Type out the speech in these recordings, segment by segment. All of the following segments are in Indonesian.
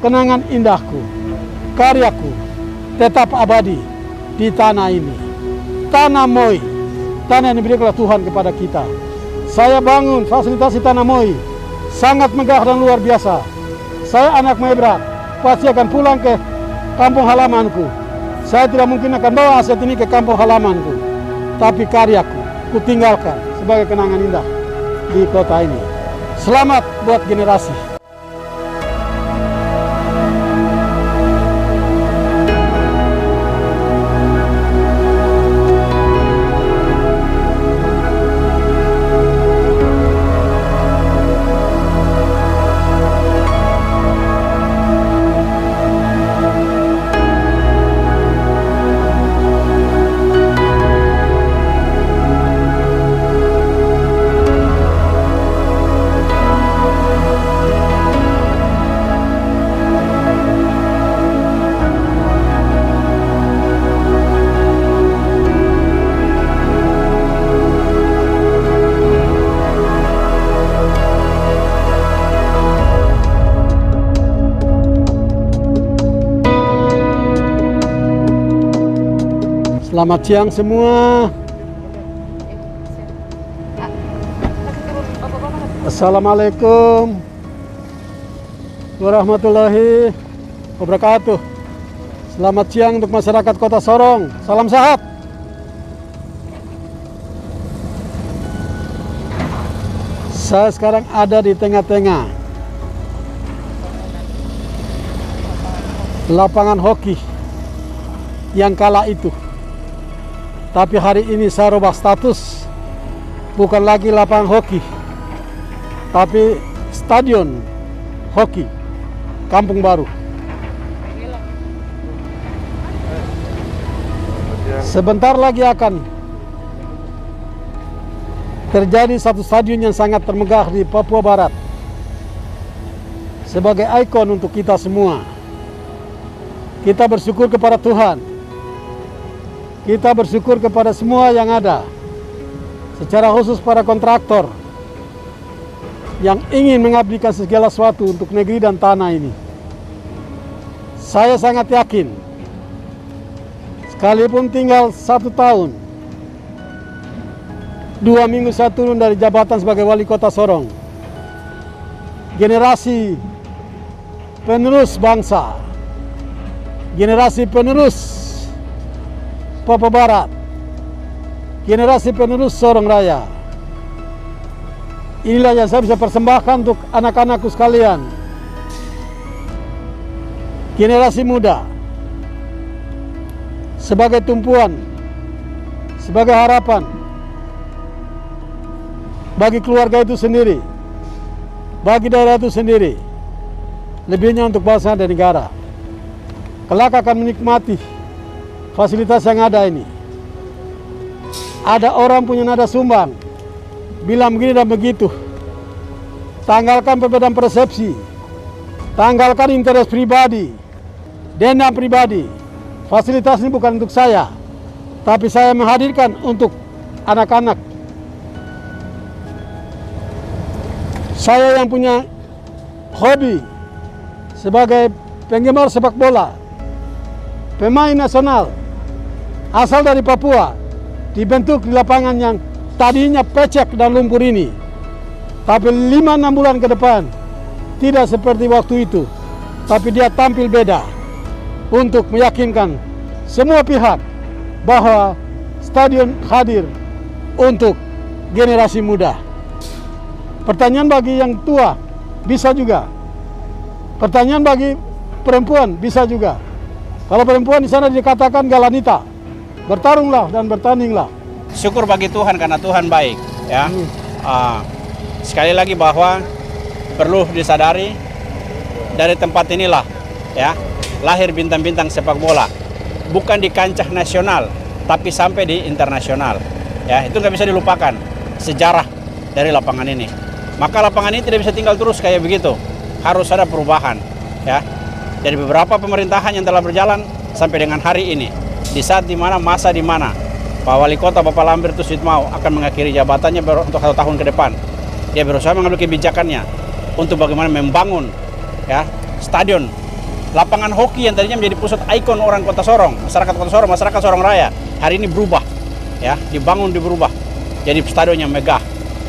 kenangan indahku, karyaku tetap abadi di tanah ini. Tanah Moi, tanah yang diberikan oleh Tuhan kepada kita. Saya bangun fasilitasi tanah Moi, sangat megah dan luar biasa. Saya anak Maibrat, pasti akan pulang ke kampung halamanku. Saya tidak mungkin akan bawa aset ini ke kampung halamanku, tapi karyaku kutinggalkan sebagai kenangan indah di kota ini. Selamat buat generasi. Selamat siang semua. Assalamualaikum warahmatullahi wabarakatuh. Selamat siang untuk masyarakat Kota Sorong. Salam sehat. Saya sekarang ada di tengah-tengah lapangan hoki yang kala itu. Tapi hari ini saya rubah status, bukan lagi lapangan hoki, tapi stadion hoki Kampung Baru. Sebentar lagi akan terjadi satu stadion yang sangat termegah di Papua Barat, sebagai ikon untuk kita semua. Kita bersyukur kepada Tuhan. Kita bersyukur kepada semua yang ada, secara khusus para kontraktor yang ingin mengabdikan segala sesuatu untuk negeri dan tanah ini. Saya sangat yakin, sekalipun tinggal 1 tahun, 2 minggu saya turun dari jabatan sebagai wali kota Sorong, generasi penerus bangsa, generasi penerus Papua Barat, generasi penerus Sorong Raya. Inilah yang saya bisa persembahkan untuk anak-anakku sekalian. Generasi muda, sebagai tumpuan, sebagai harapan bagi keluarga itu sendiri, bagi daerah itu sendiri, lebihnya untuk bangsa dan negara. Kelak akan menikmati fasilitas yang ada ini. Ada orang punya nada sumbang, bilang begini dan begitu. Tanggalkan perbedaan persepsi, tanggalkan interest pribadi, dendam pribadi. Fasilitas ini bukan untuk saya, tapi saya menghadirkan untuk anak-anak. Saya yang punya hobi sebagai penggemar sepak bola, pemain nasional asal dari Papua, dibentuk di lapangan yang tadinya pecek dan lumpur ini. Tapi 5-6 bulan ke depan tidak seperti waktu itu, tapi dia tampil beda untuk meyakinkan semua pihak bahwa stadion hadir untuk generasi muda. Pertanyaan bagi yang tua bisa juga, pertanyaan bagi perempuan bisa juga. Kalau perempuan di sana dikatakan galanita, bertarunglah dan bertandinglah. Syukur bagi Tuhan karena Tuhan baik, ya. Sekali lagi bahwa perlu disadari dari tempat inilah, ya, lahir bintang-bintang sepak bola, bukan di kancah nasional, tapi sampai di internasional. Ya, itu nggak bisa dilupakan sejarah dari lapangan ini. Maka lapangan ini tidak bisa tinggal terus kayak begitu, harus ada perubahan, ya. Dari beberapa pemerintahan yang telah berjalan sampai dengan hari ini, di saat dimana masa dimana Pak Wali Kota Bapak Lambertus Sitmau akan mengakhiri jabatannya untuk 1 tahun ke depan, dia berusaha mengambil kebijakannya untuk bagaimana membangun, ya, stadion Lapangan hoki yang tadinya menjadi pusat ikon orang Kota Sorong, masyarakat Kota Sorong, masyarakat Sorong Raya, hari ini berubah, ya, berubah jadi stadion yang megah.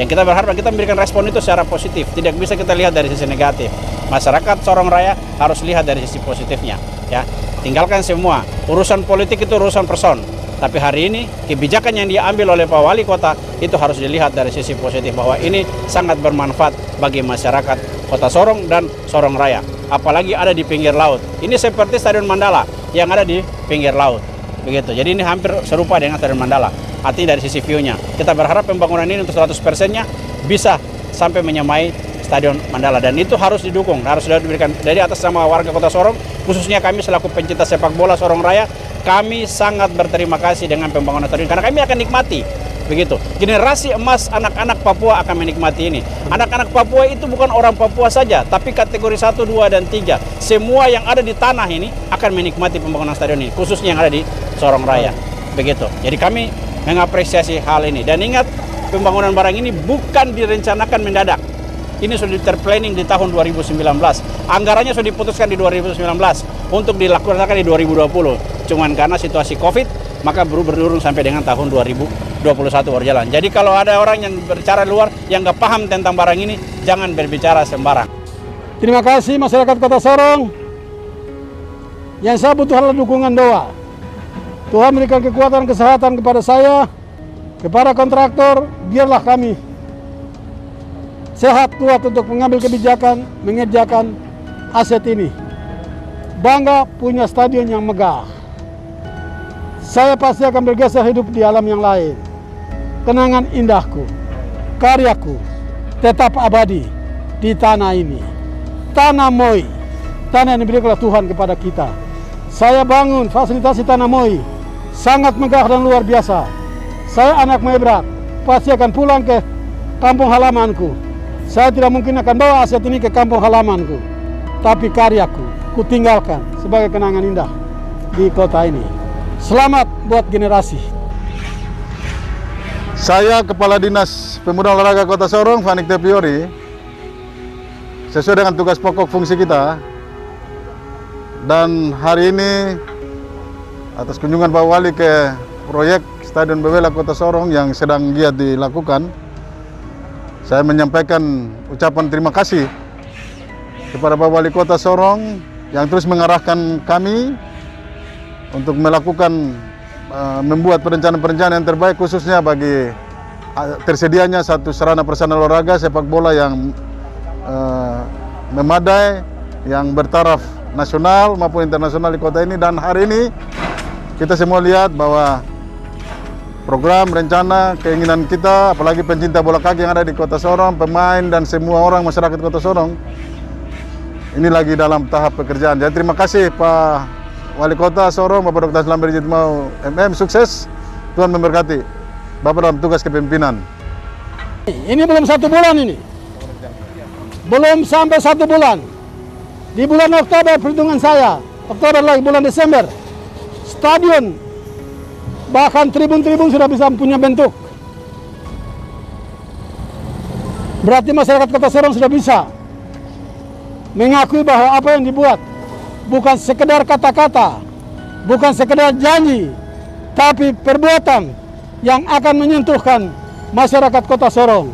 Yang kita berharap kita memberikan respon itu secara positif, tidak bisa kita lihat dari sisi negatif. Masyarakat Sorong Raya harus lihat dari sisi positifnya, ya. Tinggalkan semua urusan politik, itu urusan person. Tapi hari ini kebijakan yang diambil oleh Pak Wali Kota itu harus dilihat dari sisi positif, bahwa ini sangat bermanfaat bagi masyarakat Kota Sorong dan Sorong Raya. Apalagi ada di pinggir laut. Ini seperti Stadion Mandala yang ada di pinggir laut. Begitu. Jadi ini hampir serupa dengan Stadion Mandala. Artinya dari sisi view-nya. Kita berharap pembangunan ini untuk 100%-nya bisa sampai menyamai Stadion Mandala, dan itu harus didukung, harus diberikan dari atas nama warga Kota Sorong, khususnya kami selaku pencinta sepak bola Sorong Raya. Kami sangat berterima kasih dengan pembangunan stadion karena kami akan nikmati. Begitu. Generasi emas anak-anak Papua akan menikmati ini. Anak-anak Papua itu bukan orang Papua saja, tapi kategori 1, 2, dan 3. Semua yang ada di tanah ini akan menikmati pembangunan stadion ini, khususnya yang ada di Sorong Raya. Begitu. Jadi kami mengapresiasi hal ini. Dan ingat, pembangunan barang ini bukan direncanakan mendadak. Ini sudah terplanning di tahun 2019. Anggarannya sudah diputuskan di 2019 untuk dilaksanakan di 2020. Cuman karena situasi COVID, maka berdurung sampai dengan tahun 2021 berjalan. Jadi kalau ada orang yang berbicara luar yang nggak paham tentang barang ini, jangan berbicara sembarang. Terima kasih masyarakat Kota Sorong. Yang saya butuh adalah dukungan doa. Tuhan berikan kekuatan kesehatan kepada saya, kepada kontraktor, biarlah kami sehat kuat untuk mengambil kebijakan, mengerjakan aset ini. Bangga punya stadion yang megah. Saya pasti akan bergeser hidup di alam yang lain. Kenangan indahku, karyaku tetap abadi di tanah ini. Tanah Moi, tanah yang diberikan oleh Tuhan kepada kita. Saya bangun fasilitasi Tanah Moi, sangat megah dan luar biasa. Saya anak Mebrak, pasti akan pulang ke kampung halamanku. Saya tidak mungkin akan bawa aset ini ke kampung halamanku, tapi karyaku kutinggalkan sebagai kenangan indah di kota ini. Selamat buat generasi. Saya Kepala Dinas Pemuda Olahraga Kota Sorong, Vanik Tepiori, sesuai dengan tugas pokok fungsi kita. Dan hari ini atas kunjungan Pak Wali ke proyek Stadion Bewela Kota Sorong yang sedang giat dilakukan, saya menyampaikan ucapan terima kasih kepada Pak Wali Kota Sorong yang terus mengarahkan kami untuk melakukan membuat perencanaan-perencanaan yang terbaik, khususnya bagi tersedianya satu sarana prasarana olahraga sepak bola yang memadai, yang bertaraf nasional maupun internasional di kota ini. Dan hari ini kita semua lihat bahwa program, rencana, keinginan kita, apalagi pencinta bola kaki yang ada di Kota Sorong, pemain dan semua orang masyarakat Kota Sorong, ini lagi dalam tahap pekerjaan. Jadi terima kasih Pak Wali Kota Sorong, Bapak Dr. Slamber Jitmau MM, sukses, Tuhan memberkati Bapak dalam tugas kepemimpinan. Ini belum 1 bulan ini, belum sampai 1 bulan. Di bulan Oktober perhitungan saya, Oktober lagi bulan Desember, stadion bahkan tribun-tribun sudah bisa punya bentuk. Berarti masyarakat Kota Sorong sudah bisa mengakui bahwa apa yang dibuat bukan sekedar kata-kata, bukan sekedar janji, tapi perbuatan yang akan menyentuhkan masyarakat Kota Sorong.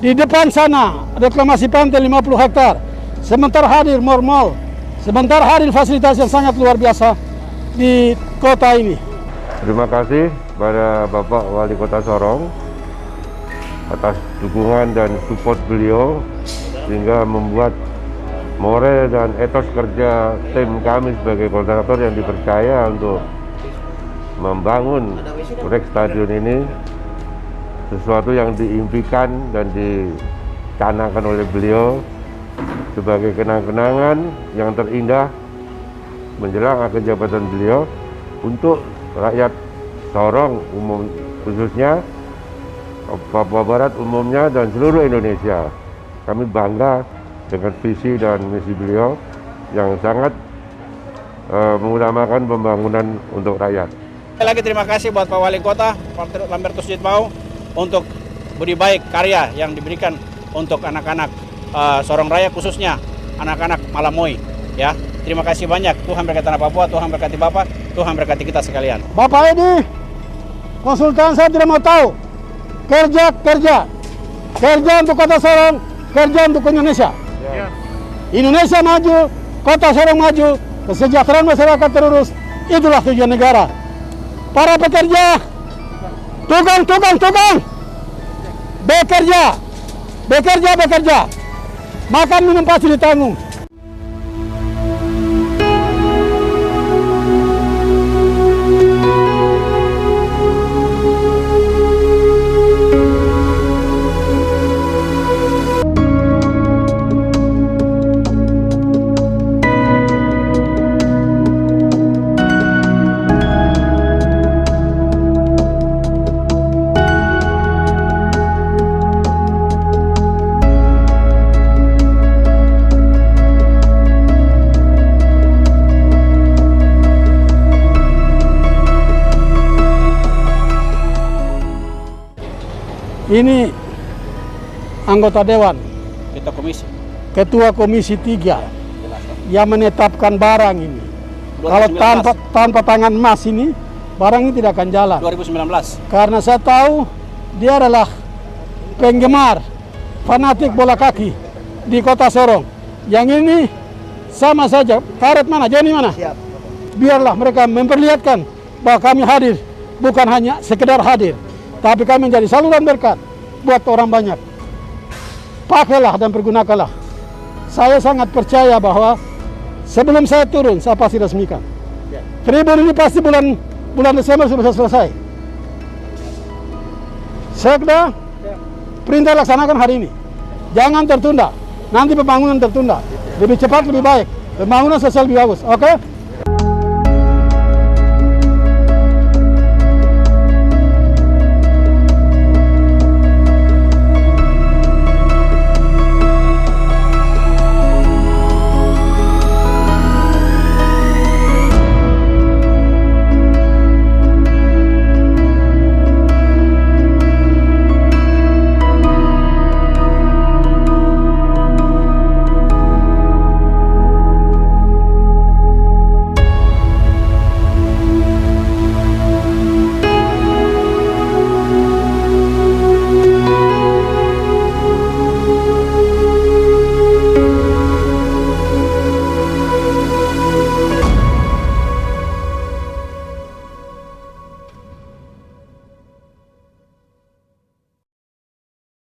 Di depan sana reklamasi pantai 50 hektar, sebentar hadir mall, sebentar hadir fasilitas yang sangat luar biasa di kota ini. Terima kasih pada Bapak Wali Kota Sorong atas dukungan dan support beliau sehingga membuat moral dan etos kerja tim kami sebagai kontraktor yang dipercaya untuk membangun proyek stadion ini sesuatu yang diimpikan dan dicanangkan oleh beliau sebagai kenang-kenangan yang terindah menjelang akhir jabatan beliau untuk rakyat Sorong umum, khususnya Papua Barat umumnya dan seluruh Indonesia. Kami bangga dengan visi dan misi beliau yang sangat mengutamakan pembangunan untuk rakyat. Sekali lagi terima kasih buat Pak Wali Kota, Pak Lambertus Jitmau, untuk budi baik karya yang diberikan untuk anak-anak Sorong Raya, khususnya anak-anak Malamoi. Ya, terima kasih banyak. Tuhan berkati tanah Papua, Tuhan berkati Bapak, Tuhan berkati kita sekalian. Bapak ini konsultan, saya tidak mau tahu. Kerja untuk Kota Sorong, kerja untuk Indonesia. Indonesia maju, Kota Sorong maju, kesejahteraan masyarakat terurus, itulah tujuan negara. Para pekerja, tukang, bekerja, makan minum pasti ditanggung. Ini anggota Dewan, Kita komisi. Ketua Komisi 3 yang menetapkan barang ini. 2019. Kalau tanpa tangan emas ini, barang ini tidak akan jalan. 2019. Karena saya tahu dia adalah penggemar, fanatik bola kaki di Kota Sorong. Yang ini sama saja, karet mana, Joni mana? Biarlah mereka memperlihatkan bahwa kami hadir, bukan hanya sekedar hadir, tapi kami menjadi saluran berkat buat orang banyak. Pakailah dan pergunakanlah. Saya sangat percaya bahwa sebelum saya turun, saya pasti resmikan. Tribun ini pasti bulan Desember sudah selesai. Sekda, perintah laksanakan hari ini. Jangan tertunda. Nanti pembangunan tertunda. Lebih cepat, lebih baik. Pembangunan sosial lebih bagus. Oke?